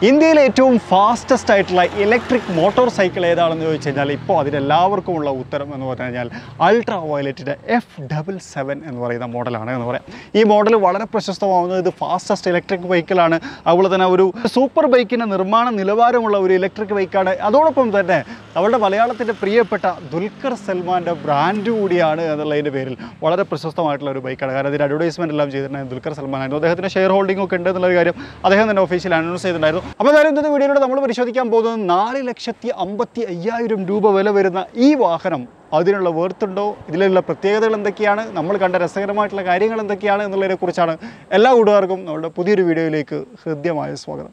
ഇന്ത്യയിലെ ഏറ്റവും ഫാസ്റ്റസ്റ്റ് ആയിട്ടുള്ള ഇലക്ട്രിക് മോട്ടോർ സൈക്കിൾ ഏതാണെന്ന് ചോദിച്ചു കഴിഞ്ഞാൽ ഇപ്പോൾ അതിനെല്ലാവർക്കുമുള്ള ഉത്തരം എന്ന് പറഞ്ഞു കഴിഞ്ഞാൽ അൾട്രാ വയലറ്റിൻ്റെ F77 എന്ന് പറയുന്ന മോഡലാണ് എന്ന് പറയാം. ഈ മോഡൽ വളരെ പ്രശസ്തമാവുന്നത് ഇത് ഫാസ്റ്റസ്റ്റ് ഇലക്ട്രിക് വെഹിക്കിളാണ്. അതുപോലെ തന്നെ ഒരു സൂപ്പർ ബൈക്കിൻ്റെ നിർമ്മാണ നിലവാരമുള്ള ഒരു ഇലക്ട്രിക് ബൈക്കാണ്. അതോടൊപ്പം തന്നെ അവളുടെ മലയാളത്തിൻ്റെ പ്രിയപ്പെട്ട ദുൽഖർ സൽമാൻ്റെ ബ്രാൻഡ് കൂടിയാണ് എന്നുള്ളതിൻ്റെ പേരിൽ വളരെ പ്രശസ്തമായിട്ടുള്ള ഒരു ബൈക്കാണ്. കാരണം ഇതിൻ്റെ അഡ്വർടൈസ്മെൻറ്റ് എല്ലാം ചെയ്തിട്ടുണ്ടായിരുന്നു ദുൽഖർ സൽമാനായിരുന്നു. അദ്ദേഹത്തിൻ്റെ ഷെയർ ഹോൾഡിംഗ് ഒക്കെ ഉണ്ട് എന്നുള്ളൊരു കാര്യം അദ്ദേഹം തന്നെ ഒഫീഷ്യൽ അനൗൺസ് ചെയ്തിട്ടുണ്ടായിരുന്നു. അപ്പോൾ അതായത് ഇന്നത്തെ വീഡിയോയിലൂടെ നമ്മൾ പരിശോധിക്കാൻ പോകുന്നത് 4,55,000 രൂപ വില വരുന്ന ഈ വാഹനം അതിനുള്ള വേർത്തുണ്ടോ, ഇതിലുള്ള പ്രത്യേകതകൾ എന്തൊക്കെയാണ്, നമ്മൾ കണ്ട രസകരമായിട്ടുള്ള കാര്യങ്ങൾ എന്തൊക്കെയാണ് എന്നുള്ളതിനെക്കുറിച്ചാണ്. എല്ലാ കൂട്ടുകാർക്കും നമ്മുടെ പുതിയൊരു വീഡിയോയിലേക്ക് ഹൃദ്യമായ സ്വാഗതം.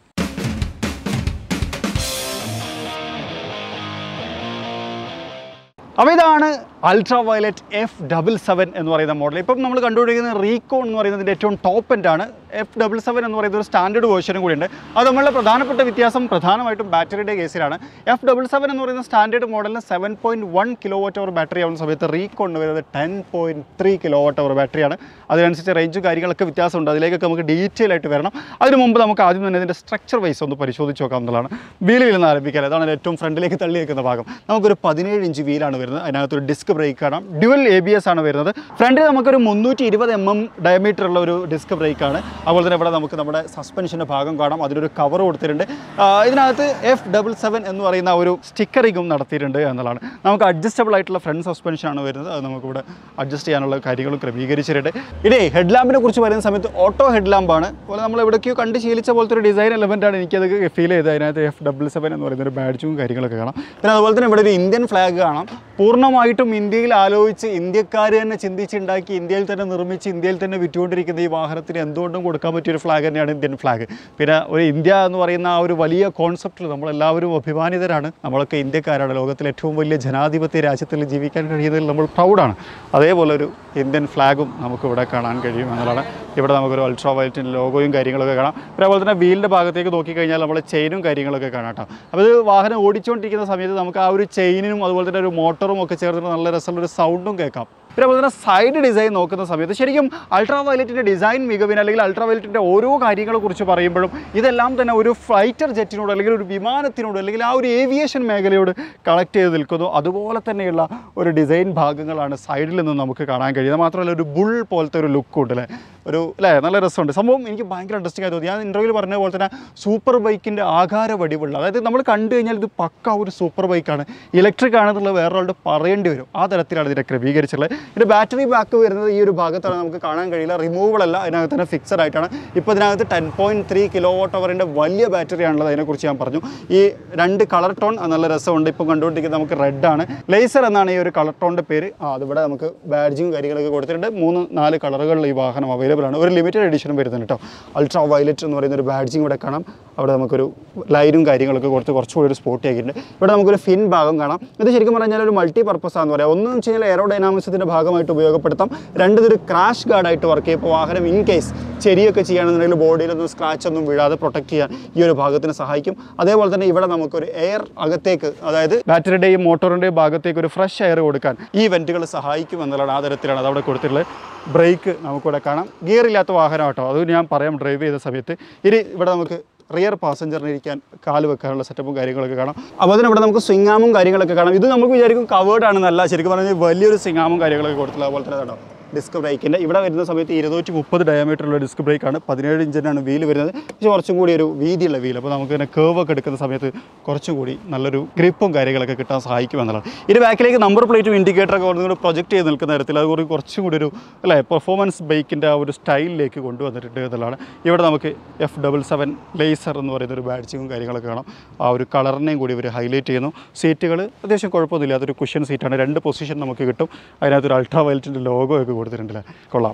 അപ്പോൾ ഇതാണ് അൾട്രാ വയലറ്റ് F77 എന്ന് പറയുന്ന മോഡൽ. ഇപ്പം നമ്മൾ കണ്ടുപിടിക്കുന്ന റീകോൺ എന്ന് പറയുന്നതിൻ്റെ ഏറ്റവും ടോപ്പ് എൻഡാണ്. F77 എന്ന് പറയുന്ന ഒരു സ്റ്റാൻഡേർഡ് വേർഷനും കൂടിയുണ്ട്. അത് നമ്മളുടെ പ്രധാനപ്പെട്ട വ്യത്യാസം പ്രധാനമായിട്ടും ബാറ്ററിയുടെ കേസിലാണ്. F77 എന്ന് പറയുന്ന സ്റ്റാൻഡേർഡ് മോഡലിന് 7.1 kWh ബാറ്ററി ആവുന്ന സമയത്ത് റീകോണിന് വരുന്നത് 10.3 kWh ബാറ്ററിയാണ്. അതിനനുസരിച്ച് റേഞ്ചും കാര്യങ്ങളൊക്കെ വ്യത്യാസമുണ്ട്. അതിലേക്കൊക്കെ നമുക്ക് ഡീറ്റെയിൽ ആയിട്ട് വരണം. അതിന് മുമ്പ് നമുക്ക് ആദ്യം തന്നെ ഇതിൻ്റെ സ്ട്രക്ചർ വൈസ് ഒന്ന് പരിശോധിച്ച് നോക്കാം എന്നുള്ളതാണ്. വീലിൽ നിന്ന് ആരംഭിക്കാൻ അതാണ് ഏറ്റവും ഫ്രണ്ടിലേക്ക് തള്ളി വെക്കുന്ന ഭാഗം. നമുക്കൊരു 17 ഇഞ്ച് വീലാണ് വരുന്നത്. അതിനകത്തൊരു ഡിസ്ക് ബ്രേക്ക് ആണ്, ഡ്യുവൽ ABS ആണ് വരുന്നത്. ഫ്രണ്ടിൽ നമുക്കൊരു 320 mm ഡയമീറ്റർ ഉള്ള ഒരു ഡിസ്ക് ബ്രേക്കാണ്. അതുപോലെ തന്നെ ഇവിടെ നമുക്ക് നമ്മുടെ സസ്പെൻഷൻ്റെ ഭാഗം കാണാം. അതിനൊരു കവർ കൊടുത്തിട്ടുണ്ട്. ഇതിനകത്ത് F77 എന്ന് പറയുന്ന ഒരു സ്റ്റിക്കറിങ്ങും നടത്തിയിട്ടുണ്ട് എന്നുള്ളതാണ്. നമുക്ക് അഡ്ജസ്റ്റബിൾ ആയിട്ടുള്ള ഫ്രണ്ട് സസ്പെൻഷനാണ് വരുന്നത്. അത് നമുക്കിവിടെ അഡ്ജസ്റ്റ് ചെയ്യാനുള്ള കാര്യങ്ങളും ക്രമീകരിച്ചിട്ടുണ്ട്. ഇതേ ഹെഡ് ലാമ്പിനെ കുറിച്ച് പറയുന്ന സമയത്ത് ഓട്ടോ ഹെഡ് ലാമ്പാണ്. അതുപോലെ നമ്മൾ എവിടേക്കോ കണ്ട് ശീലിച്ച പോലത്തെ ഒരു ഡിസൈൻ എലമെൻറ്റാണ് എനിക്കത് ഫീൽ ചെയ്തത്. അതിനകത്ത് F77 എന്ന് പറയുന്ന ഒരു ബാഡ്ജും കാര്യങ്ങളൊക്കെ കാണാം. പിന്നെ അതുപോലെ തന്നെ ഇവിടെ ഒരു ഇന്ത്യൻ ഫ്ലാഗ് കാണാം. പൂർണ്ണമായിട്ടും ഇന്ത്യയിൽ ആലോചിച്ച് ഇന്ത്യക്കാർ തന്നെ ചിന്തിച്ചുണ്ടാക്കി ഇന്ത്യയിൽ തന്നെ നിർമ്മിച്ച് ഇന്ത്യയിൽ തന്നെ വിറ്റുകൊണ്ടിരിക്കുന്ന ഈ വാഹനത്തിന് എന്തുകൊണ്ടും കൊടുക്കാൻ പറ്റിയൊരു ഫ്ലാഗ് തന്നെയാണ് ഇന്ത്യൻ ഫ്ലാഗ്. പിന്നെ ഒരു ഇന്ത്യ എന്ന് പറയുന്ന ആ ഒരു വലിയ കോൺസെപ്റ്റിൽ നമ്മളെല്ലാവരും അഭിമാനിതരാണ്. നമ്മളൊക്കെ ഇന്ത്യക്കാരാണ്. ലോകത്തിലെ ഏറ്റവും വലിയ ജനാധിപത്യ രാജ്യത്തിൽ ജീവിക്കാൻ കഴിയുന്നതിൽ നമ്മൾ പ്രൗഡാണ്. അതേപോലെ ഒരു ഇന്ത്യൻ ഫ്ലാഗും നമുക്കിവിടെ കാണാൻ കഴിയും എന്നുള്ളതാണ്. ഇവിടെ നമുക്കൊരു അൾട്രാ വയലറ്റിൻ്റെ ലോഗോയും കാര്യങ്ങളൊക്കെ കാണാം. പിന്നെ അതുപോലെ തന്നെ വീലിൻ്റെ ഭാഗത്തേക്ക് നോക്കിക്കഴിഞ്ഞാൽ നമ്മൾ ചെയിനും കാര്യങ്ങളൊക്കെ കാണാം കേട്ടോ. അപ്പോൾ ഇത് വാഹനം ഓടിച്ചുകൊണ്ടിരിക്കുന്ന സമയത്ത് നമുക്ക് ആ ഒരു ചെയിനും അതുപോലെ തന്നെ ഒരു മോട്ടറും ഒക്കെ ചേർന്നിട്ട് നല്ല രസമുള്ളൊരു സൗണ്ടും കേൾക്കാം. പിന്നെ അതുപോലെ തന്നെ സൈഡ് ഡിസൈൻ നോക്കുന്ന സമയത്ത് ശരിക്കും അൾട്രാ വയലറ്റിൻ്റെ ഡിസൈൻ മികവിന് അല്ലെങ്കിൽ അൾട്രാ വയലറ്റിൻ്റെ ഓരോ കാര്യങ്ങളെക്കുറിച്ച് പറയുമ്പോഴും ഇതെല്ലാം തന്നെ ഒരു ഫൈറ്റർ ജെറ്റിനോട് അല്ലെങ്കിൽ ഒരു വിമാനത്തിനോട് അല്ലെങ്കിൽ ആ ഒരു ഏവിയേഷൻ മേഖലയോട് കണക്ട് ചെയ്ത് നിൽക്കുന്നു. അതുപോലെ തന്നെയുള്ള ഒരു ഡിസൈൻ ഭാഗങ്ങളാണ് സൈഡിൽ നിന്ന് നമുക്ക് കാണാൻ കഴിയുന്നത്. മാത്രമല്ല ഒരു ബുൾ പോലത്തെ ഒരു ലുക്കും ഉണ്ട് അല്ലേ നല്ല രസമുണ്ട് സംഭവം. എനിക്ക് ഭയങ്കര ഇൻട്രസ്റ്റിംഗ് ആയി തോന്നി. ഞാൻ ഇൻ്റർവ്യൂവിൽ പറഞ്ഞ പോലെ തന്നെ സൂപ്പർ ബൈക്കിൻ്റെ ആകാര വടിവുള്ള, അതായത് നമ്മൾ കണ്ടു കഴിഞ്ഞാൽ ഇത് പക്ക ഒരു സൂപ്പർ ബൈക്കാണ്, ഇലക്ട്രിക് ആണെന്നുള്ളത് വേറൊരാളുടെ പറയേണ്ടി വരും. ആ തരത്തിലാണ് ഇതിനെ ക്രമീകരിച്ചുള്ളത്. ഇതിൻ്റെ ബാറ്ററി ബാക്ക് വരുന്നത് ഈ ഒരു ഭാഗത്താണ് നമുക്ക് കാണാൻ കഴിയില്ല. റിമൂവബിൾ അല്ല, അതിനകത്ത് തന്നെ ഫിക്സഡ് ആയിട്ടാണ്. ഇപ്പോൾ ഇതിനകത്ത് 10.3 kWh വലിയ ബാറ്ററിയാണുള്ളത്. അതിനെക്കുറിച്ച് ഞാൻ പറഞ്ഞു. ഈ രണ്ട് കളർ ടോൺ നല്ല രസമുണ്ട്. ഇപ്പോൾ കണ്ടുകൊണ്ടിരിക്കുന്നത് നമുക്ക് റെഡാണ്. ലേസർ എന്നാണ് ഈ ഒരു കളർ ടോണിൻ്റെ പേര്. അതിവിടെ നമുക്ക് ബാഡ്ജിങ് കാര്യങ്ങളൊക്കെ കൊടുത്തിട്ടുണ്ട്. 3-4 കളറുകളിൽ ഈ വാഹനം അവൈലബിൾ ആണ്. ഒരു ലിമിറ്റഡ് എഡിഷനും വരുന്നുണ്ട് കേട്ടോ. അൾട്രാ വയലറ്റ് എന്ന് പറയുന്ന ഒരു ബാഡ്ജിങ് ഇവിടെ കാണാം. അവിടെ നമുക്കൊരു ലൈനും കാര്യങ്ങളൊക്കെ കൊടുത്ത് കുറച്ചുകൂടി ഒരു സ്പോട്ടി ആക്കിയിട്ടുണ്ട്. ഇവിടെ നമുക്കൊരു ഫിൻ ഭാഗം കാണാം. ഇത് ശരിക്കും പറഞ്ഞാൽ ഒരു മൾട്ടി പർപ്പസ് ആണെന്ന് പറയാം. ഒന്നെന്ന് വെച്ച് കഴിഞ്ഞാൽ എയറോഡൈനാമിക്സിൻ്റെ ഭാഗമായിട്ട് ഉപയോഗപ്പെടുത്താം. രണ്ടിതൊരു ക്രാഷ് ഗാർഡായിട്ട് വർക്ക് ചെയ്യും. ഇപ്പോൾ വാഹനം ഇൻ കേസ് ചെരിയൊക്കെ ചെയ്യുകയാണെന്നുണ്ടെങ്കിൽ ബോഡിയിലൊന്നും സ്ക്രാച്ച് ഒന്നും വീഴാതെ പ്രൊട്ടക്ട് ചെയ്യാൻ ഈ ഒരു ഭാഗത്തിന് സഹായിക്കും. അതേപോലെ തന്നെ ഇവിടെ നമുക്കൊരു എയർ അകത്തേക്ക്, അതായത് ബാറ്ററിയുടെയും മോട്ടോറിൻ്റെയും ഭാഗത്തേക്ക് ഒരു ഫ്രഷ് എയർ കൊടുക്കാൻ ഈ വെൻറ്റുകൾ സഹായിക്കും എന്നുള്ളതാണ്. ആ തരത്തിലാണ് അതവിടെ കൊടുത്തിട്ടുള്ളത്. ബ്രേക്ക് നമുക്കിവിടെ കാണാം. ഗിയർ ഇല്ലാത്ത വാഹനം കേട്ടോ, അത് ഞാൻ പറയാം ഡ്രൈവ് ചെയ്ത സമയത്ത്. ഇനി ഇവിടെ നമുക്ക് റിയർ പാസഞ്ചറിന് ഇരിക്കാൻ കാല് വെക്കാനുള്ള സെറ്റപ്പും കാര്യങ്ങളൊക്കെ കാണാം. അപ്പോൾ അതിന് ഇവിടെ നമുക്ക് സ്വിംഗ് ആമും കാര്യങ്ങളൊക്കെ കാണാം. ഇത് നമുക്ക് വിചാരിക്കും കവേർഡ് ആണെന്നല്ല, ശരിക്കും പറഞ്ഞാൽ വലിയൊരു സ്വിംഗ് ആമും കാര്യങ്ങളൊക്കെ കൊടുത്തില്ല. അതുപോലെ തന്നെ കേട്ടോ ഡിസ്ക് ബ്രേക്കിൻ്റെ ഇവിടെ വരുന്ന സമയത്ത് 230 ഡയമീറ്ററുള്ള ഡിസ്ക് ബ്രേക്കാണ്. 17 ഇഞ്ചിനാണ് വീല് വരുന്നത്. പക്ഷേ കുറച്ചും കൂടി ഒരു വീതിയുള്ള വീൽ. അപ്പോൾ നമുക്ക് തന്നെ കേവൊക്കെ എടുക്കുന്ന സമയത്ത് കുറച്ചും കൂടി നല്ലൊരു ഗ്രിപ്പും കാര്യങ്ങളൊക്കെ കിട്ടാൻ സഹായിക്കും എന്നുള്ളതാണ്. ഇതിൻ്റെ ബാക്കിലേക്ക് നമ്പർ പ്ലേറ്റും ഇൻഡിക്കേറ്ററൊക്കെ ഒന്നുകൂടി പ്രൊജക്റ്റ് ചെയ്ത് നിൽക്കുന്ന തരത്തിൽ അത് കുറച്ചും കൂടി ഒരു പെർഫോമൻസ് ബൈക്കിൻ്റെ ആ ഒരു സ്റ്റൈലിലേക്ക് കൊണ്ടുവന്നിട്ടുണ്ട് എന്നുള്ളതാണ്. ഇവിടെ നമുക്ക് F77 ലേസർ എന്ന് പറയുന്ന ഒരു ബാഡ്ജിങ്ങും കാര്യങ്ങളൊക്കെ കാണാം. ആ ഒരു കളറിനെയും കൂടി ഇവർ ഹൈലൈറ്റ് ചെയ്യുന്നു. സീറ്റുകൾ അത്യാവശ്യം കുഴപ്പമൊന്നുമില്ല. അതൊരു കുഷ്യൻ സീറ്റാണ്. 2 പൊസിഷൻ നമുക്ക് കിട്ടും. അതിനകത്തൊരു അൾട്രാ വയലറ്റിൻ്റെ ലോഗോ ഒക്കെ കൊടുത്തിട്ടുണ്ടല്ലേ, കൊള്ളാം.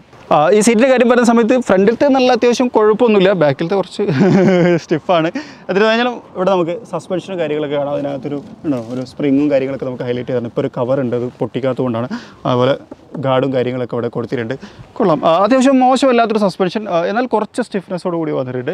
ഈ സീറ്റിൻ്റെ കാര്യം പറയുന്ന സമയത്ത് ഫ്രണ്ടിലത്തെ നല്ല അത്യാവശ്യം കുഴപ്പമൊന്നുമില്ല, ബാക്കിലത്തെ കുറച്ച് സ്റ്റിഫാണ്. അതിന് കഴിഞ്ഞാലും ഇവിടെ നമുക്ക് സസ്പെൻഷനും കാര്യങ്ങളൊക്കെ കാണാം. അതിനകത്തൊരു ഒരു സ്പ്രിങ്ങും കാര്യങ്ങളൊക്കെ നമുക്ക് ഹൈലൈറ്റ് ചെയ്തിട്ടുണ്ട്. ഇപ്പോൾ ഒരു കവർ ഉണ്ട്, അത് പൊട്ടിക്കാത്തതുകൊണ്ടാണ്. അതുപോലെ ഗാർഡും കാര്യങ്ങളൊക്കെ അവിടെ കൊടുത്തിട്ടുണ്ട്. കൊള്ളാം. അത്യാവശ്യം മോശമല്ലാത്തൊരു സസ്പെൻഷൻ, എന്നാൽ കുറച്ച് സ്റ്റിഫ്നെസ്സോട് കൂടി വന്നിട്ടുണ്ട്.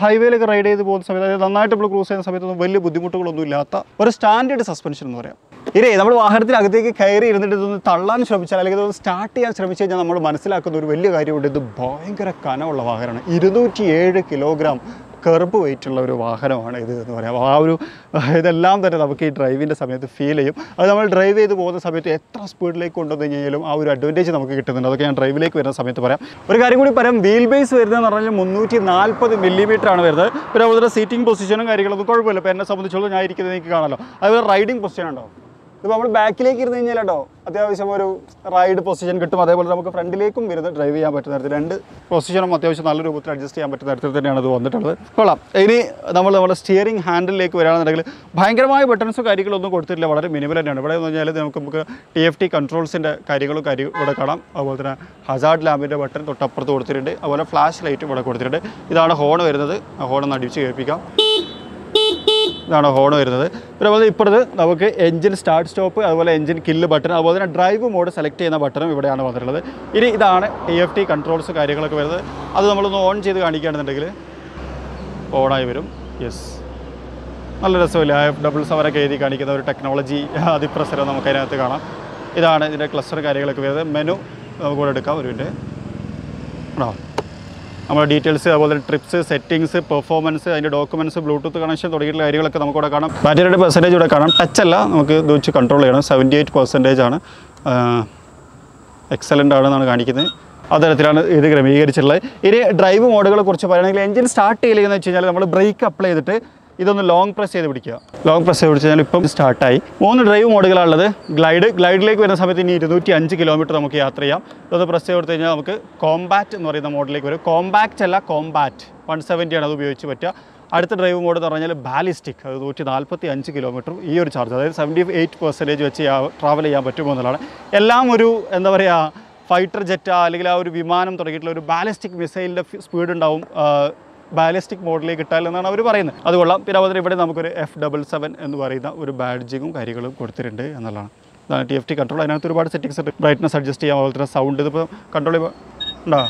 ഹൈവേയിലൊക്കെ റൈഡ് ചെയ്ത് പോകുന്ന സമയത്ത്, അതായത് നന്നായിട്ട് നമ്മൾ ക്രൂസ് ചെയ്യുന്ന സമയത്തൊന്നും വലിയ ബുദ്ധിമുട്ടുകളൊന്നും ഇല്ലാത്ത ഒരു സ്റ്റാൻഡേർഡ് സസ്പെൻഷൻ എന്ന് പറയാം. ഇതേ നമ്മൾ വാഹനത്തിനകത്തേക്ക് കയറി ഇരുന്നിട്ട് ഇതൊന്ന് തള്ളാൻ ശ്രമിച്ചാൽ അല്ലെങ്കിൽ ഇതൊന്ന് സ്റ്റാർട്ട് ചെയ്യാൻ ശ്രമിച്ചു കഴിഞ്ഞാൽ നമ്മൾ മനസ്സിലാക്കുന്ന ഒരു വലിയ കാര്യമുണ്ട്. ഇത് ഭയങ്കര കനമുള്ള വാഹനമാണ്. 207 കിലോഗ്രാം കർബ് വെയിറ്റുള്ള ഒരു വാഹനമാണ് ഇത് എന്ന് പറയാം. ആ ഒരു ഇതെല്ലാം തന്നെ നമുക്ക് ഈ ഡ്രൈവിൻ്റെ സമയത്ത് ഫീൽ ചെയ്യും. അത് നമ്മൾ ഡ്രൈവ് ചെയ്ത് പോകുന്ന സമയത്ത് എത്ര സ്പീഡിലേക്ക് കൊണ്ടുവന്ന് കഴിഞ്ഞാലും ആ ഒരു അഡ്വാൻറ്റേജ് നമുക്ക് കിട്ടുന്നുണ്ട്. അതൊക്കെ ഞാൻ ഡ്രൈവിലേക്ക് വരുന്ന സമയത്ത് പറയാം. ഒരു കാര്യം കൂടി പറയാം, വീൽ ബേസ് വരുന്നതെന്ന് പറഞ്ഞാൽ 340 മില്ലിമീറ്ററാണ് വരുന്നത്. പിന്നെ അതുപോലെ സീറ്റിംഗ് പൊസിഷനും കാര്യങ്ങളൊന്നും കുഴപ്പമില്ല. ഇപ്പോൾ എന്നെ സംബന്ധിച്ചോളം ഞാൻ ഇരിക്കുന്നത് എനിക്ക് കാണാമല്ലോ. അതുപോലെ റൈഡിംഗ് പൊസിഷൻ ഉണ്ടോ, ഇപ്പോൾ നമ്മൾ ബാക്കിലേക്ക് ഇരുന്ന് കഴിഞ്ഞാൽ കേട്ടോ അത്യാവശ്യം ഒരു റൈഡ് പൊസിഷൻ കിട്ടും. അതേപോലെ നമുക്ക് ഫ്രണ്ടിലേക്കും വരുന്ന ഡ്രൈവ് ചെയ്യാൻ പറ്റുന്ന തരത്തിൽ 2 പൊസിഷനും അത്യാവശ്യം നല്ല രൂപത്തിൽ അഡ്ജസ്റ്റ് ചെയ്യാൻ പറ്റുന്ന തരത്തിൽ തന്നെയാണ് ഇത് വന്നിട്ടുള്ളത്. കൊള്ളാം. ഇനി നമ്മുടെ സ്റ്റിയറിംഗ് ഹാൻഡിലേക്ക് വരികയാണെന്നുണ്ടെങ്കിൽ ഭയങ്കരമായ ബട്ടൺസും കാര്യങ്ങളൊന്നും കൊടുത്തിട്ടില്ല, വളരെ മിനിമൽ തന്നെയാണ്. ഇവിടെ എന്ന് പറഞ്ഞാൽ നമുക്ക് TFT കൺട്രോൾസിൻ്റെ കാര്യങ്ങളും ഇവിടെ കാണാം. അതുപോലെ തന്നെ ഹസാർഡ് ലാമ്പിൻ്റെ ബട്ടൺ തൊട്ടപ്പുറത്ത് കൊടുത്തിട്ടുണ്ട്. അതുപോലെ ഫ്ലാഷ് ലൈറ്റും ഇവിടെ കൊടുത്തിട്ടുണ്ട്. ഇതാണ് ഹോൺ വരുന്നത്. ആ ഹോൺ ഒന്ന് അടിച്ച് കേൾപ്പിക്കാം. ഇതാണ് ഹോൺ വരുന്നത്. പിന്നെ അതുപോലെ ഇപ്പുറത്ത് നമുക്ക് എഞ്ചിൻ സ്റ്റാർട്ട് സ്റ്റോപ്പ്, അതുപോലെ എഞ്ചിൻ കില്ല് ബട്ടൺ, അതുപോലെ തന്നെ ഡ്രൈവ് മോഡ് സെലക്ട് ചെയ്യുന്ന ബട്ടണും ഇവിടെയാണ് വന്നിട്ടുള്ളത്. ഇനി ഇതാണ് TFT കൺട്രോൾസ് കാര്യങ്ങളൊക്കെ വരുന്നത്. അത് നമ്മളൊന്ന് ഓൺ ചെയ്ത് കാണിക്കുകയാണെന്നുണ്ടെങ്കിൽ ഓണായി വരും. യെസ്, നല്ല രസമില്ല. F77 ഒക്കെ എഴുതി കാണിക്കുന്ന ഒരു ടെക്നോളജി അതിപ്രസരം നമുക്ക് അതിനകത്ത് കാണാം. ഇതാണ് ഇതിൻ്റെ ക്ലസ്റ്റർ കാര്യങ്ങളൊക്കെ വരുന്നത്. മെനു നമുക്കിവിടെ എടുക്കാം. ഒരു മിനിറ്റ്. ആണോ, നമ്മുടെ ഡീറ്റെയിൽസ്, അതുപോലെ ട്രിപ്സ്, സെറ്റിങ്സ്, പെർഫോമൻസ്, അതിൻ്റെ ഡോക്യുമെൻറ്റ്സ്, ബ്ലൂടൂത്ത് കണക്ഷൻ തുടങ്ങിയിട്ടുള്ള കാര്യങ്ങളൊക്കെ നമുക്കിവിടെ കാണാം. ബാറ്ററിയുടെ പെർസെൻറ്റേജ് ഇവിടെ കാണാം. ടച്ച് അല്ല, നമുക്ക് ഇത് വെച്ച് കൺട്രോൾ ചെയ്യണം. 78% ആണ്. എക്സലൻ്റ് ആണെന്നാണ് കാണിക്കുന്നത്. അത്തരത്തിലാണ് ഇത് ക്രമീകരിച്ചിട്ടുള്ളത്. ഇനി ഡ്രൈവ് മോഡുകളെ കുറിച്ച് പറയുകയാണെങ്കിൽ എഞ്ചിൻ സ്റ്റാർട്ട് ചെയ്യുകയെന്ന് വെച്ച് കഴിഞ്ഞാൽ നമ്മൾ ബ്രേക്ക് അപ്ലൈ ചെയ്തിട്ട് ഇതൊന്ന് ലോങ് പ്രസ് ചെയ്ത് പിടിക്കുക. ലോങ് പ്രസ് ചെയ്ത് പിടിച്ച് കഴിഞ്ഞാൽ ഇപ്പം സ്റ്റാർട്ടായി. 3 ഡ്രൈവ് മോഡുകളാണുള്ളത്. ഗ്ലൈഡിലേക്ക് വരുന്ന സമയത്ത് ഇനി 205 കിലോമീറ്റർ നമുക്ക് യാത്ര ചെയ്യാം. ഇതൊന്ന് പ്രസ് ചെയ്ത് കൊടുത്തു കഴിഞ്ഞാൽ നമുക്ക് കോമ്പാറ്റ് എന്ന് പറയുന്ന മോഡിലേക്ക് വരും. കോമ്പാക്റ്റ് അല്ല, കോമ്പാറ്റ് 170 ആണ് അത് ഉപയോഗിച്ച് പറ്റുക. അടുത്ത ഡ്രൈവ് മോഡ് എന്ന് പറഞ്ഞാൽ ബാലിസ്റ്റിക്, അത് 145 കിലോമീറ്റർ ഈ ഒരു ചാർജ്, അതായത് 78% വെച്ച് ട്രാവൽ ചെയ്യാൻ പറ്റുമോ എന്നുള്ളതാണ്. എല്ലാം ഒരു എന്താ പറയുക, ഫൈറ്റർ ജെറ്റ് അല്ലെങ്കിൽ ആ ഒരു വിമാനം തുടങ്ങിയിട്ടുള്ള ഒരു ബാലിസ്റ്റിക് മിസൈലിൻ്റെ സ്പീഡ് ഉണ്ടാവും ബാലിസ്റ്റിക് മോഡിലേക്ക് ഇട്ടാൽ എന്നാണ് അവർ പറയുന്നത്. അതുകൊള്ളാം. പിന്നെ അതുപോലെ ഇവിടെ നമുക്കൊരു F77 എന്ന് പറയുന്ന ഒരു ബാഡ്ജിങ്ങും കാര്യങ്ങളും കൊടുത്തിട്ടുണ്ട് എന്നുള്ളതാണ്. ഇതാണ് TFT കൺട്രോൾ. അതിനകത്ത് ഒരുപാട് സെറ്റിങ്സ് ഉണ്ട്. ബ്രൈറ്റ്നസ് അഡ്ജസ്റ്റ് ചെയ്യാൻ, അതുപോലെ തന്നെ സൗണ്ട് ഇതിപ്പോൾ കൺട്രോൾ ഉണ്ടോ,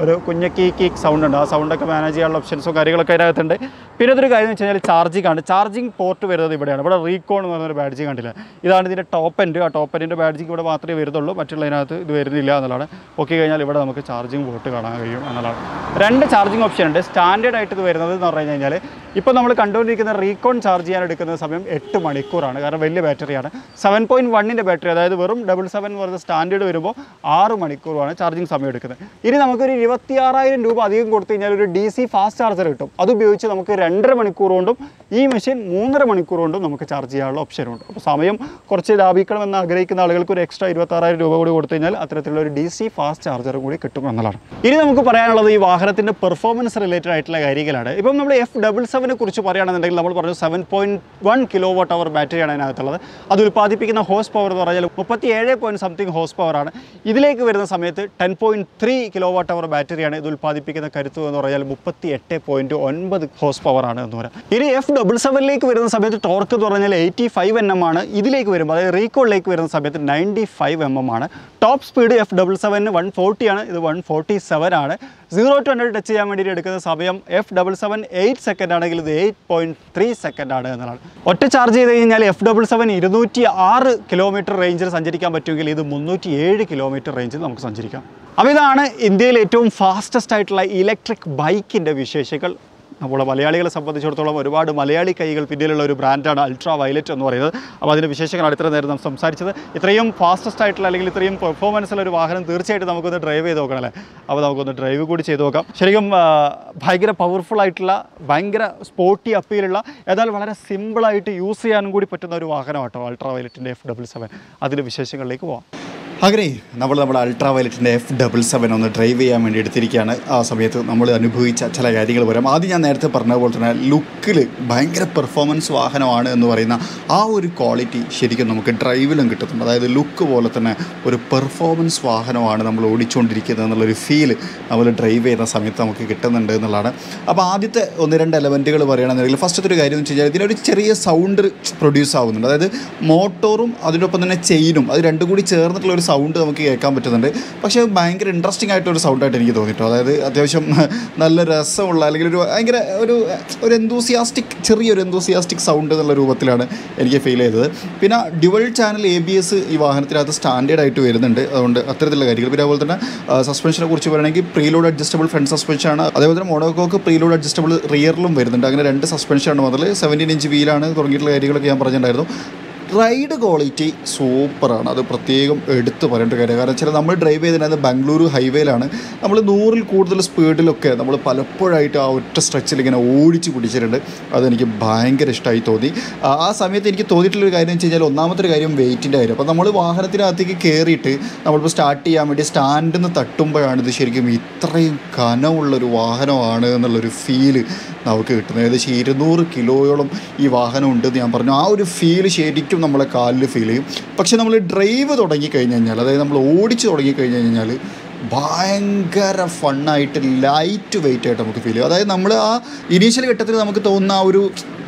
ഒരു കുഞ്ഞ കീക്ക് സൗണ്ട് ഉണ്ട്. ആ സൗണ്ടൊക്കെ മാനേജ് ചെയ്യാനുള്ള ഓപ്ഷൻസും കാര്യങ്ങളൊക്കെ അതിനകത്തുണ്ട്. പിന്നെ അതൊരു കാര്യം എന്ന് വെച്ച് കഴിഞ്ഞാൽ ചാർജിംഗ് ആണ്. ചാർജിങ് പോർട്ട് വരുന്നത് ഇവിടെയാണ്. ഇവിടെ റീകോൺ എന്ന് പറഞ്ഞൊരു ബാഡ്ജ് കണ്ടില്ല. ഇതാണ് ഇതിൻ്റെ ടോപ്പ് എൻഡ്. ആ ടോപ്പ് എൻഡിൻ്റെ ബാഡ്ജിങ് ഇവിടെ മാത്രമേ വരുന്നുള്ളൂ, മറ്റുള്ളതിനകത്ത് ഇത് വരുന്നില്ല എന്നുള്ളതാണ്. ഓക്കെ കഴിഞ്ഞാൽ ഇവിടെ നമുക്ക് ചാർജിങ് പോർട്ട് കാണാൻ കഴിയും എന്നുള്ളതാണ്. 2 ചാർജിങ് ഓപ്ഷൻ ഉണ്ട്. സ്റ്റാൻഡേർഡ് ആയിട്ട് ഇത് വരുന്നത് എന്ന് പറഞ്ഞു കഴിഞ്ഞാൽ ഇപ്പോൾ നമ്മൾ കണ്ടുകൊണ്ടിരിക്കുന്ന റീകോൺ ചാർജ് ചെയ്യാൻ എടുക്കുന്ന സമയം 8 മണിക്കൂറാണ്. കാരണം വലിയ ബാറ്ററിയാണ്. 7.1ൻ്റെ ബാറ്ററി, അതായത് വെറും 77 എന്ന് പറയുന്ന സ്റ്റാൻഡേർഡ് വരുമ്പോൾ 6 മണിക്കൂറാണ് ചാർജിങ് സമയം എടുക്കുന്നത്. ഇനി നമുക്കൊരു 26,000 രൂപ അധികം കൊടുത്തു കഴിഞ്ഞാൽ ഒരു DC ഫാസ്റ്റ് ചാർജർ കിട്ടും. അത് ഉപയോഗിച്ച് നമുക്ക് 2.5 മണിക്കൂർ കൊണ്ടും ഈ മെഷീൻ 3.5 മണിക്കൂർ കൊണ്ടും നമുക്ക് ചാർജ് ചെയ്യാനുള്ള ഓപ്ഷനുണ്ട്. അപ്പോൾ സമയം കുറച്ച് ലാഭിക്കണമെന്ന് ആഗ്രഹിക്കുന്ന ആളുകൾക്ക് ഒരു എക്സ്ട്രാ 26,000 രൂപ കൂടി കൊടുത്തു കഴിഞ്ഞാൽ അത്തരത്തിലുള്ള ഒരു DC ഫാസ്റ്റ് ചാർജറും കൂടി കിട്ടും എന്നുള്ളതാണ്. ഇനി നമുക്ക് പറയാനുള്ളത് ഈ വാഹനത്തിൻ്റെ പെർഫോമൻസ് റിലേറ്റഡ് ആയിട്ടുള്ള കാര്യങ്ങളാണ്. ഇപ്പം നമ്മൾ F77 കുറിച്ച് പറയുകയാണെന്നുണ്ടെങ്കിൽ നമ്മൾ പറഞ്ഞു 7.1 kWh ബാറ്ററിയാണ് അതിനകത്തുള്ളത്. അത് ഉൽപ്പാദിപ്പിക്കുന്ന ഹോഴ്സ് പവർ എന്ന് പറഞ്ഞാൽ 37 ഹോഴ്സ് പവറാണ്. ഇതിലേക്ക് വരുന്ന സമയത്ത് 10.3 kWh ബാറ്ററിയാണ് ഇത് ഉൽപ്പാദിപ്പിക്കുന്ന കരുത്ത് എന്ന് പറഞ്ഞാൽ 38.9 ഹോഴ്സ് പവറാണ് എന്ന് പറയാം. ഇനി F77ലേക്ക് വരുന്ന സമയത്ത് ടോർക്ക് എന്ന് പറഞ്ഞാൽ 85 Nm ആണ്. ഇതിലേക്ക് വരുമ്പോൾ അതായത് റീകോളിലേക്ക് വരുന്ന സമയത്ത് 95 mm ആണ്. ടോപ്പ് സ്പീഡ് F77 140 ആണ്. ഇത് 147 ആണ്. 0 to 100 ടച്ച് ചെയ്യാൻ വേണ്ടിയിട്ട് എടുക്കുന്ന സമയം F77 8 സെക്കൻഡ് ആണെങ്കിൽ ഇത് 8.3 സെക്കൻഡ് ആണ് എന്നുള്ളതാണ്. ഒറ്റ ചാർജ് ചെയ്ത് കഴിഞ്ഞാൽ F77 206 കിലോമീറ്റർ റേഞ്ചിൽ സഞ്ചരിക്കാൻ പറ്റുമെങ്കിൽ ഇത് 307 കിലോമീറ്റർ റേഞ്ചിൽ നമുക്ക് സഞ്ചരിക്കാം. അപ്പോൾ ഇതാണ് ഇന്ത്യയിൽ ഏറ്റവും ഫാസ്റ്റസ്റ്റ് ആയിട്ടുള്ള ഇലക്ട്രിക് ബൈക്കിൻ്റെ വിശേഷങ്ങൾ. നമ്മളെ മലയാളികളെ സംബന്ധിച്ചിടത്തോളം ഒരുപാട് മലയാളി കൈകൾ പിന്നിലുള്ള ഒരു ബ്രാൻഡാണ് അൾട്രാ വയലറ്റ് എന്ന് പറയുന്നത്. അപ്പോൾ അതിൻ്റെ വിശേഷങ്ങളാണ് ഇത്ര നേരം നാം സംസാരിച്ചത്. ഇത്രയും ഫാസ്റ്റസ്റ്റ് ആയിട്ടുള്ള അല്ലെങ്കിൽ ഇത്രയും പെർഫോമൻസുള്ള ഒരു വാഹനം തീർച്ചയായിട്ടും നമുക്കൊന്ന് ഡ്രൈവ് ചെയ്ത് നോക്കണം അല്ലേ. അപ്പോൾ നമുക്കൊന്ന് ഡ്രൈവ് കൂടി ചെയ്ത് നോക്കാം. ശരിക്കും ഭയങ്കര പവർഫുൾ ആയിട്ടുള്ള, ഭയങ്കര സ്പോർട്ടി അപ്പീലുള്ള, എന്നാൽ വളരെ സിമ്പിളായിട്ട് യൂസ് ചെയ്യാനും കൂടി പറ്റുന്ന ഒരു വാഹനം കേട്ടോ അൾട്രാ വയലറ്റിൻ്റെ F77. അതിൻ്റെ വിശേഷങ്ങളിലേക്ക് പോകാം. അങ്ങനെ നമ്മുടെ അൾട്രാ വയലറ്റിൻ്റെ F77 ഒന്ന് ഡ്രൈവ് ചെയ്യാൻ വേണ്ടി എടുത്തിരിക്കുകയാണ്. ആ സമയത്ത് നമ്മൾ അനുഭവിച്ച ചില കാര്യങ്ങൾ വരാം. ആദ്യം ഞാൻ നേരത്തെ പറഞ്ഞ പോലെ തന്നെ ലുക്കിൽ ഭയങ്കര പെർഫോമൻസ് വാഹനമാണ് എന്ന് പറയുന്ന ആ ഒരു ക്വാളിറ്റി ശരിക്കും നമുക്ക് ഡ്രൈവിലും കിട്ടുന്നുണ്ട്. അതായത് ലുക്ക് പോലെ തന്നെ ഒരു പെർഫോമൻസ് വാഹനമാണ് നമ്മൾ ഓടിച്ചുകൊണ്ടിരിക്കുന്നത് എന്നുള്ളൊരു ഫീല് നമ്മൾ ഡ്രൈവ് ചെയ്യുന്ന സമയത്ത് നമുക്ക് കിട്ടുന്നുണ്ട് എന്നുള്ളതാണ്. അപ്പോൾ ആദ്യത്തെ 1-2 എലമെൻറ്റുകൾ പറയുകയാണെന്നുണ്ടെങ്കിൽ ഫസ്റ്റത്തെ ഒരു കാര്യം എന്ന് വെച്ച് കഴിഞ്ഞാൽ ഇതിനൊരു ചെറിയ സൗണ്ട് പ്രൊഡ്യൂസ് ആവുന്നുണ്ട്. അതായത് മോട്ടോറും അതിനൊപ്പം തന്നെ ചെയിനും അത് രണ്ടും കൂടി ചേർന്നിട്ടുള്ള ഒരു സൗണ്ട് നമുക്ക് കേൾക്കാൻ പറ്റുന്നുണ്ട്. പക്ഷേ ഭയങ്കര ഇൻട്രസ്റ്റിംഗ് ആയിട്ടൊരു സൗണ്ടായിട്ട് എനിക്ക് തോന്നിട്ടോ. അതായത് അത്യാവശ്യം നല്ല രസമുള്ള അല്ലെങ്കിൽ ഒരു ഭയങ്കര ഒരു ചെറിയൊരു എന്തൂസിയാസ്റ്റിക് സൗണ്ട് എന്നുള്ള രൂപത്തിലാണ് എനിക്ക് ഫീൽ ചെയ്തത്. പിന്നെ ഡ്യുവൽ ചാനൽ ABS ഈ വാഹനത്തിനകത്ത് സ്റ്റാൻഡേർഡ് ആയിട്ട് വരുന്നുണ്ട്. അതുകൊണ്ട് അത്തരത്തിലുള്ള കാര്യങ്ങൾ. പിന്നെ അതുപോലെ തന്നെ സസ്പെൻഷനെ കുറിച്ച് പറയുകയാണെങ്കിൽ പ്രീലോഡ് അഡ്ജസ്റ്റബിൾ ഫ്രണ്ട് സസ്പെൻഷനാണ്. അതേപോലെ തന്നെ മോണോക്കോക്ക് പ്രീലോഡ് അഡ്ജസ്റ്റബിൾ റിയറിലും വരുന്നുണ്ട്. അങ്ങനെ 2 സസ്പെൻഷനാണ് മുതൽ 17 ഇഞ്ച് വീലാണ് തുടങ്ങിയിട്ടുള്ള കാര്യങ്ങളൊക്കെ ഞാൻ പറഞ്ഞിട്ടുണ്ടായിരുന്നു. റൈഡ് ക്വാളിറ്റി സൂപ്പറാണ്. അത് പ്രത്യേകം എടുത്ത് പറയേണ്ട കാര്യമാണ്. കാരണം വെച്ചാൽ നമ്മൾ ഡ്രൈവ് ചെയ്തിരുന്നത് ബാംഗ്ലൂർ ഹൈവേയിലാണ്. നമ്മൾ 100-ൽ കൂടുതൽ സ്പീഡിലൊക്കെ നമ്മൾ പലപ്പോഴായിട്ട് ആ ഒറ്റ സ്ട്രെച്ചിൽ ഇങ്ങനെ ഓടിച്ച് പിടിച്ചിട്ടുണ്ട്. അതെനിക്ക് ഭയങ്കര ഇഷ്ടമായി തോന്നി. ആ സമയത്ത് എനിക്ക് തോന്നിയിട്ടുള്ളൊരു കാര്യം എന്ന് വെച്ച് കഴിഞ്ഞാൽ ഒന്നാമത്തെ കാര്യം വെയിറ്റിൻ്റെ കാര്യം. അപ്പോൾ നമ്മൾ വാഹനത്തിനകത്തേക്ക് കയറിയിട്ട് നമ്മളിപ്പോൾ സ്റ്റാർട്ട് ചെയ്യാൻ വേണ്ടി സ്റ്റാൻഡിൽ നിന്ന് തട്ടുമ്പോഴാണ് ഇത് ശരിക്കും ഇത്രയും കനമുള്ളൊരു വാഹനമാണ് എന്നുള്ളൊരു ഫീല് നമുക്ക് കിട്ടുന്നത്. ഏകദേശം 200 കിലോയോളം ഈ വാഹനം ഉണ്ടെന്ന് ഞാൻ പറഞ്ഞു. ആ ഒരു ഫീല് ശരിക്കും നമ്മളെ കാലിൽ ഫീൽ ചെയ്യും. പക്ഷെ നമ്മൾ ഡ്രൈവ് തുടങ്ങിക്കഴിഞ്ഞ് കഴിഞ്ഞാൽ, അതായത് നമ്മൾ ഓടിച്ച് തുടങ്ങിക്കഴിഞ്ഞ് കഴിഞ്ഞാൽ ഭയങ്കര ഫണ്ണായിട്ട് ലൈറ്റ് വെയിറ്റ് ആയിട്ട് നമുക്ക് ഫീൽ ചെയ്യും. അതായത് നമ്മൾ ആ ഇനീഷ്യൽ ഘട്ടത്തിൽ നമുക്ക് തോന്നുന്ന ആ ഒരു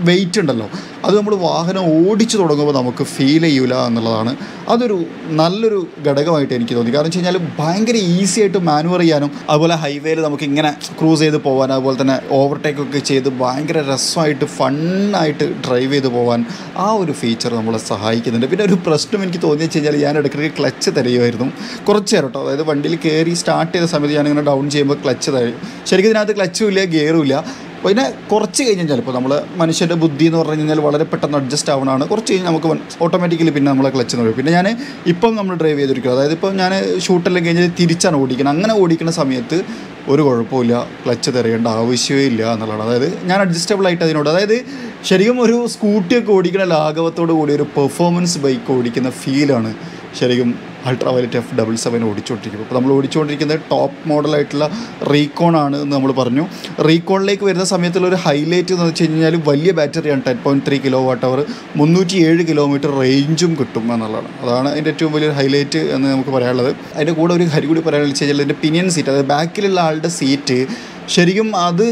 വെയിറ്റ് ഉണ്ടല്ലോ, അത് നമ്മൾ വാഹനം ഓടിച്ച് തുടങ്ങുമ്പോൾ നമുക്ക് ഫീൽ ചെയ്യൂല എന്നുള്ളതാണ്. അതൊരു നല്ലൊരു ഘടകമായിട്ട് എനിക്ക് തോന്നി. കാരണം വെച്ച് കഴിഞ്ഞാൽ ഭയങ്കര ഈസി ആയിട്ട് മാനുവർ ചെയ്യാനും അതുപോലെ ഹൈവേയിൽ നമുക്ക് ഇങ്ങനെ ക്രൂസ് ചെയ്ത് പോകാൻ, അതുപോലെ തന്നെ ഓവർടേക്കൊക്കെ ചെയ്ത് ഭയങ്കര രസമായിട്ട് ഫണ്ണായിട്ട് ഡ്രൈവ് ചെയ്ത് പോകാൻ ആ ഒരു ഫീച്ചർ നമ്മളെ സഹായിക്കുന്നുണ്ട്. പിന്നെ ഒരു പ്രശ്നം എനിക്ക് തോന്നി വെച്ച് കഴിഞ്ഞാൽ ഞാൻ ഇടയ്ക്കിടയ്ക്ക് ക്ലച്ച് തരുമായിരുന്നു കുറച്ച് നേരം കേട്ടോ. അതായത് വണ്ടിയിൽ കയറി സ്റ്റാർട്ട് ചെയ്ത സമയത്ത് ഞാനിങ്ങനെ ഡൗൺ ചെയ്യുമ്പോൾ ക്ലച്ച് തരും. ശരിക്കും ഇതിനകത്ത് ക്ലച്ചും ഇല്ല, ഗിയറും ഇല്ല. പിന്നെ കുറച്ച് കഴിഞ്ഞാൽ ചിലപ്പോൾ നമ്മൾ മനുഷ്യൻ്റെ ബുദ്ധി എന്ന് പറഞ്ഞു കഴിഞ്ഞാൽ വളരെ പെട്ടെന്ന് അഡ്ജസ്റ്റ് ആവണമാണ്. കുറച്ച് കഴിഞ്ഞാൽ നമുക്ക് ഓട്ടോമാറ്റിക്കലി പിന്നെ നമ്മളെ ക്ലച്ച് എന്ന് പറയും. പിന്നെ ഞാൻ ഇപ്പം നമ്മൾ ഡ്രൈവ് ചെയ്തിരിക്കും, അതായത് ഇപ്പം ഞാൻ ഷൂട്ടെല്ലാം കഴിഞ്ഞാൽ തിരിച്ചാണ് ഓടിക്കുന്നത്. അങ്ങനെ ഓടിക്കുന്ന സമയത്ത് ഒരു കുഴപ്പമില്ല, ക്ലച്ച് തിരയേണ്ട ആവശ്യമേ ഇല്ല എന്നുള്ളതാണ്. അതായത് ഞാൻ അഡ്ജസ്റ്റബിൾ ആയിട്ട് അതിനോട്, അതായത് ശരിക്കും ഒരു സ്കൂട്ടിയൊക്കെ ഓടിക്കുന്ന ലാഘവത്തോടു കൂടി ഒരു പെർഫോമൻസ് ബൈക്ക് ഓടിക്കുന്ന ഫീലാണ് ശരിക്കും അൾട്രാവയലറ്റ് F77 ഓടിച്ചുകൊണ്ടിരിക്കും. അപ്പോൾ നമ്മൾ ഓടിച്ചുകൊണ്ടിരിക്കുന്നത് ടോപ്പ് മോഡലായിട്ടുള്ള റീകോൺ ആണ് എന്ന് നമ്മൾ പറഞ്ഞു. റീകോണിലേക്ക് വരുന്ന സമയത്തുള്ളൊരു ഹൈലൈറ്റ് എന്ന് വെച്ച് കഴിഞ്ഞാൽ വലിയ ബാറ്ററിയാണ്, 10.3 kWh, 307 കിലോമീറ്റർ റേഞ്ചും കിട്ടും എന്നുള്ളതാണ്. അതാണ് അതിൻ്റെ ഏറ്റവും വലിയൊരു ഹൈലൈറ്റ് എന്ന് നമുക്ക് പറയാനുള്ളത്. അതിൻ്റെ കൂടെ ഒരു കാര്യം കൂടി പറയാമെന്ന് വെച്ച് കഴിഞ്ഞാൽ അതിൻ്റെ പിനിയൻ സീറ്റ്, അതായത് ബാക്കിലുള്ള ആളുടെ സീറ്റ് ശരിക്കും അത്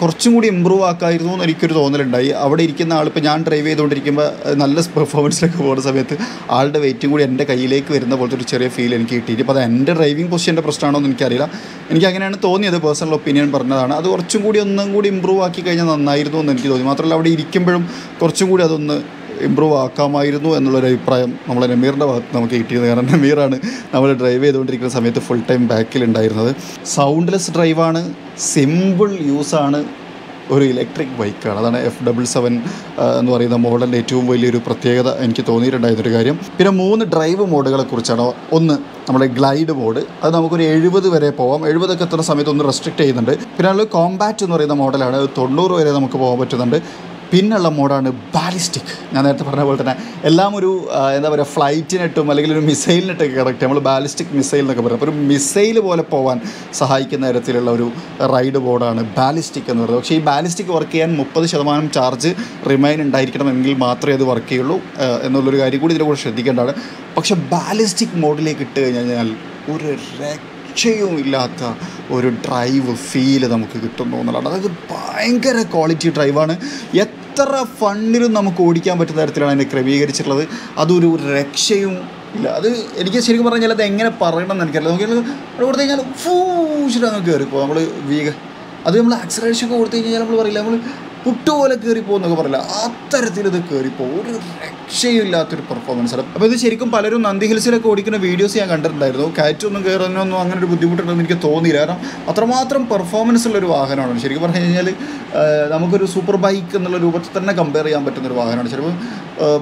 കുറച്ചും കൂടി ഇമ്പ്രൂവ് ആക്കായിരുന്നു എന്ന് എനിക്കൊരു തോന്നലുണ്ടായി. അവിടെ ഇരിക്കുന്ന ആൾ, ഇപ്പോൾ ഞാൻ ഡ്രൈവ് ചെയ്തുകൊണ്ടിരിക്കുമ്പോൾ നല്ല പെർഫോമൻസിലൊക്കെ പോകുന്ന സമയത്ത് ആളുടെ വെയിറ്റും കൂടി എൻ്റെ കയ്യിലേക്ക് വരുന്ന പോലത്തെ ഒരു ചെറിയ ഫീൽ എനിക്ക് കിട്ടിയിട്ട്. അപ്പോൾ അത് എൻ്റെ ഡ്രൈവിംഗ് പൊസിഷൻ്റെ പ്രശ്നമാണോ എന്ന് എനിക്കറിയില്ല. എനിക്ക് അങ്ങനെയാണ് തോന്നിയത്, പേഴ്സണൽ ഒപ്പീനിയൻ പറഞ്ഞതാണ്. അത് കുറച്ചും കൂടി ഒന്നും കൂടി ഇമ്പ്രൂവ് ആക്കി കഴിഞ്ഞാൽ നന്നായിരുന്നു എന്ന് എനിക്ക് തോന്നി. മാത്രമല്ല അവിടെ ഇരിക്കുമ്പോഴും കുറച്ചും കൂടി അതൊന്ന് ഇമ്പ്രൂവ് ആക്കാമായിരുന്നു എന്നുള്ളൊരു അഭിപ്രായം നമ്മളെ നമീറിൻ്റെ ഭാഗത്ത് നമുക്ക് കിട്ടിയത്. കാരണം നമീറാണ് നമ്മൾ ഡ്രൈവ് ചെയ്തുകൊണ്ടിരിക്കുന്ന സമയത്ത് ഫുൾ ടൈം ബാക്കിലുണ്ടായിരുന്നത്. സൗണ്ട്ലെസ് ഡ്രൈവാണ്, സിമ്പിൾ യൂസാണ്, ഒരു ഇലക്ട്രിക് ബൈക്കാണ്. അതാണ് F77 എന്ന് പറയുന്ന മോഡലിൻ്റെ ഏറ്റവും വലിയൊരു പ്രത്യേകത എനിക്ക് തോന്നിയിട്ടുണ്ടായിരുന്നൊരു കാര്യം. പിന്നെ 3 ഡ്രൈവ് മോഡുകളെ കുറിച്ചാണ്. ഒന്ന് നമ്മുടെ ഗ്ലൈഡ് മോഡ്, അത് നമുക്കൊരു 70 വരെ പോകാം. 70 എത്തുന്ന സമയത്ത് ഒന്ന് റെസ്ട്രിക്റ്റ് ചെയ്യുന്നുണ്ട്. പിന്നെ അത് കോമ്പാറ്റ് എന്ന് പറയുന്ന മോഡലാണ്, 90 വരെ നമുക്ക് പോകാൻ പറ്റുന്നുണ്ട്. പിന്നുള്ള മോഡാണ് ബാലിസ്റ്റിക്. ഞാൻ നേരത്തെ പറഞ്ഞ പോലെ തന്നെ എല്ലാം ഒരു എന്താ പറയുക, ഫ്ലൈറ്റിനിട്ടും അല്ലെങ്കിൽ ഒരു മിസൈലിനിട്ടൊക്കെ കറക്റ്റ് നമ്മൾ ബാലിസ്റ്റിക് മിസൈൽ എന്നൊക്കെ പറയും. അപ്പോൾ ഒരു മിസൈൽ പോലെ പോകാൻ സഹായിക്കുന്ന തരത്തിലുള്ള ഒരു റൈഡ് മോഡാണ് ബാലിസ്റ്റിക് എന്ന് പറയുന്നത്. പക്ഷേ ഈ ബാലിസ്റ്റിക് വർക്ക് ചെയ്യാൻ 30% ചാർജ് റിമൈൻ ഉണ്ടായിരിക്കണമെങ്കിൽ മാത്രമേ അത് വർക്ക് ചെയ്യുള്ളൂ എന്നുള്ളൊരു കാര്യം കൂടി ഇതിനെ കൂടെ ശ്രദ്ധിക്കേണ്ടതാണ്. പക്ഷേ ബാലിസ്റ്റിക് മോഡിലേക്ക് ഇട്ട് കഴിഞ്ഞാൽ ഒരു രക്ഷയും ഇല്ലാത്ത ഒരു ഡ്രൈവ് ഫീല് നമുക്ക് കിട്ടുന്നു എന്നുള്ളതാണ്. അതായത് ഭയങ്കര ക്വാളിറ്റി ഡ്രൈവാണ്. എത്ര ഫണ്ടിലും നമുക്ക് ഓടിക്കാൻ പറ്റുന്ന തരത്തിലാണ് അതിനെ ക്രമീകരിച്ചിട്ടുള്ളത്. അതൊരു രക്ഷയും ഇല്ല. അത് എനിക്ക് ശരിക്കും പറഞ്ഞാൽ അത് എങ്ങനെ പറയണം എന്ന് എനിക്കറിയില്ല. നമുക്ക് കൊടുത്തു കഴിഞ്ഞാൽ ഫൂഷിട്ട് അങ്ങ് കയറിപ്പോൾ നമ്മൾ അത് നമ്മൾ ആക്സലറേഷൻ ഒക്കെ കൊടുത്തു കഴിഞ്ഞാൽ നമ്മൾ പറയില്ല, നമ്മൾ പുട്ടുപോലെ കയറിപ്പോന്നൊക്കെ പറയില്ല, അത്തരത്തിൽ ഇത് കയറിപ്പോൾ ഒരു രക്ഷയില്ലാത്തൊരു പെർഫോമൻസാണ്. അപ്പോൾ ഇത് ശരിക്കും പലരും നന്ദി ഹിൽസിലൊക്കെ ഓടിക്കുന്ന വീഡിയോസ് ഞാൻ കണ്ടിട്ടുണ്ടായിരുന്നു. കയറ്റൊന്നും കയറാനൊന്നും അങ്ങനെ ഒരു ബുദ്ധിമുട്ടുണ്ടെന്ന് എനിക്ക് തോന്നിയില്ല. കാരണം അത്രമാത്രം പെർഫോമൻസ് ഉള്ളൊരു വാഹനമാണ്. ശരിക്കും പറഞ്ഞു കഴിഞ്ഞാൽ നമുക്കൊരു സൂപ്പർ ബൈക്ക് എന്നുള്ള രൂപത്തിൽ തന്നെ കമ്പയർ ചെയ്യാൻ പറ്റുന്നൊരു വാഹനമാണ്. ചിലപ്പോൾ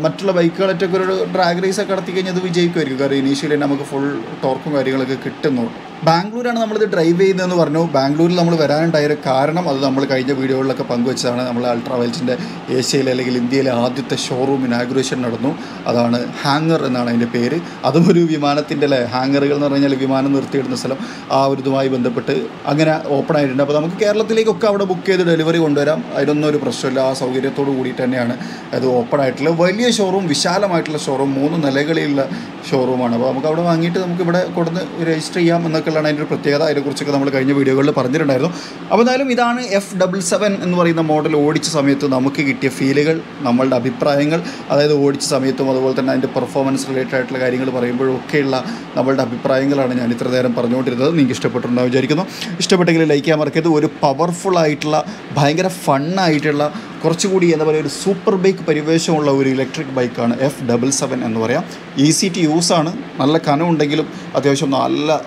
മറ്റുള്ള ബൈക്കുകളായിട്ടൊക്കെ ഒരു ഡ്രാഗ് റേസൊക്കെ നടത്തി കഴിഞ്ഞാൽ അത് വിജയിക്കുമായിരിക്കും. കാരണം ഇനീഷ്യലി നമുക്ക് ഫുൾ ടോർക്കും കാര്യങ്ങളൊക്കെ കിട്ടുന്നു. ബാംഗ്ലൂരാണ് നമ്മളിത് ഡ്രൈവ് ചെയ്യുന്നതെന്ന് പറഞ്ഞു. ബാംഗ്ലൂരിൽ നമ്മൾ വരാനുണ്ടായ കാരണം അത് നമ്മൾ കഴിഞ്ഞ വീഡിയോകളിലൊക്കെ പങ്കുവെച്ചതാണ്. നമ്മൾ അൾട്രാവയലറ്റിൻ്റെ ഏഷ്യയിലെ അല്ലെങ്കിൽ ഇന്ത്യയിലെ ആദ്യത്തെ ഷോറൂം ഇനാഗുറേഷൻ നടന്നു. അതാണ് ഹാങ്ങർ എന്നാണ് അതിൻ്റെ പേര്. അതും ഒരു വിമാനത്തിൻ്റെ ഹാങ്ങറുകൾ എന്ന് പറഞ്ഞാൽ വിമാനം നിർത്തിയിടുന്ന സ്ഥലം, ആ ഒരു ഇതുമായി ബന്ധപ്പെട്ട് അങ്ങനെ ഓപ്പൺ ആയിട്ടുണ്ട്. അപ്പോൾ നമുക്ക് കേരളത്തിലേക്കൊക്കെ അവിടെ ബുക്ക് ചെയ്ത് ഡെലിവറി കൊണ്ടുവരാം. അതിനൊന്നും ഒരു പ്രശ്നമില്ല. ആ സൗകര്യത്തോട് കൂടിയിട്ട് തന്നെയാണ് അത് ഓപ്പൺ ആയിട്ടുള്ളത്. വലിയ ഷോറൂം, വിശാലമായിട്ടുള്ള ഷോറൂം, 3 നിലകളിലുള്ള ഷോറൂമാണ്. അപ്പോൾ നമുക്ക് അവിടെ വാങ്ങിയിട്ട് നമുക്ക് ഇവിടെ കൊടുന്ന് രജിസ്റ്റർ ചെയ്യാം എന്നൊക്കെ എന്നൊക്കെയാണ് അതിൻ്റെ ഒരു പ്രത്യേകത. അതിനെക്കുറിച്ചൊക്കെ നമ്മൾ കഴിഞ്ഞ വീഡിയോകളിൽ പറഞ്ഞിട്ടുണ്ടായിരുന്നു. അപ്പോൾ എന്തായാലും ഇതാണ് F77 എന്ന് പറയുന്ന മോഡൽ ഓടിച്ച സമയത്ത് നമുക്ക് കിട്ടിയ ഫീലുകൾ, നമ്മളുടെ അഭിപ്രായങ്ങൾ, അതായത് ഓടിച്ച സമയത്തും അതുപോലെ തന്നെ അതിൻ്റെ പെർഫോമൻസ് റിലേറ്റഡ് ആയിട്ടുള്ള കാര്യങ്ങൾ പറയുമ്പോഴും ഒക്കെയുള്ള നമ്മളുടെ അഭിപ്രായങ്ങളാണ് ഞാൻ ഇത്ര നേരം പറഞ്ഞുകൊണ്ടിരുന്നത്. നിങ്ങൾക്ക് ഇഷ്ടപ്പെട്ടിട്ടുണ്ടാവും വിചാരിക്കുന്നു. ഇഷ്ടപ്പെട്ടെങ്കിൽ ലൈക്ക് ചെയ്യാൻ മറക്കരുത്. ഒരു പവർഫുൾ ആയിട്ടുള്ള ഭയങ്കര ഫണ്ണായിട്ടുള്ള കുറച്ചുകൂടി എന്താ പറയുക ഒരു സൂപ്പർ ബൈക്ക് പരിവേഷമുള്ള ഒരു ഇലക്ട്രിക് ബൈക്കാണ് F77 എന്ന് പറയാം. ഈസി ടു യൂസാണ്, നല്ല കനമുണ്ടെങ്കിലും അത്യാവശ്യം നല്ല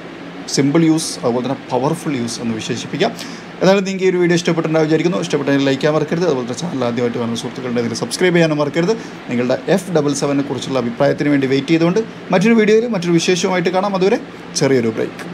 സിമ്പിൾ യൂസ്, അതുപോലെ തന്നെ പവർഫുൾ യൂസ് എന്ന് വിശേഷിപ്പിക്കാം. ഏതായാലും നിങ്ങൾക്ക് ഈ ഒരു വീഡിയോ ഇഷ്ടപ്പെട്ടിട്ടുണ്ടാവും വിചാരിക്കുന്നു. ഇഷ്ടപ്പെട്ടെങ്കിൽ ലൈക്ക് ചെയ്യാൻ മറക്കരുത്. അതുപോലെ തന്നെ ചാനൽ ആദ്യമായിട്ട് കാണുന്ന സുഹൃത്തുക്കളുടെ ഇതിൽ സബ്സ്ക്രൈബ് ചെയ്യാനും മറക്കരുത്. നിങ്ങളുടെ F77 കുറിച്ചുള്ള അഭിപ്രായത്തിന് വേണ്ടി വെയിറ്റ് ചെയ്തുകൊണ്ട് മറ്റൊരു വീഡിയോയിൽ മറ്റൊരു വിശേഷവുമായിട്ട് കാണാം. അതുവരെ ചെറിയൊരു ബ്രേക്ക്.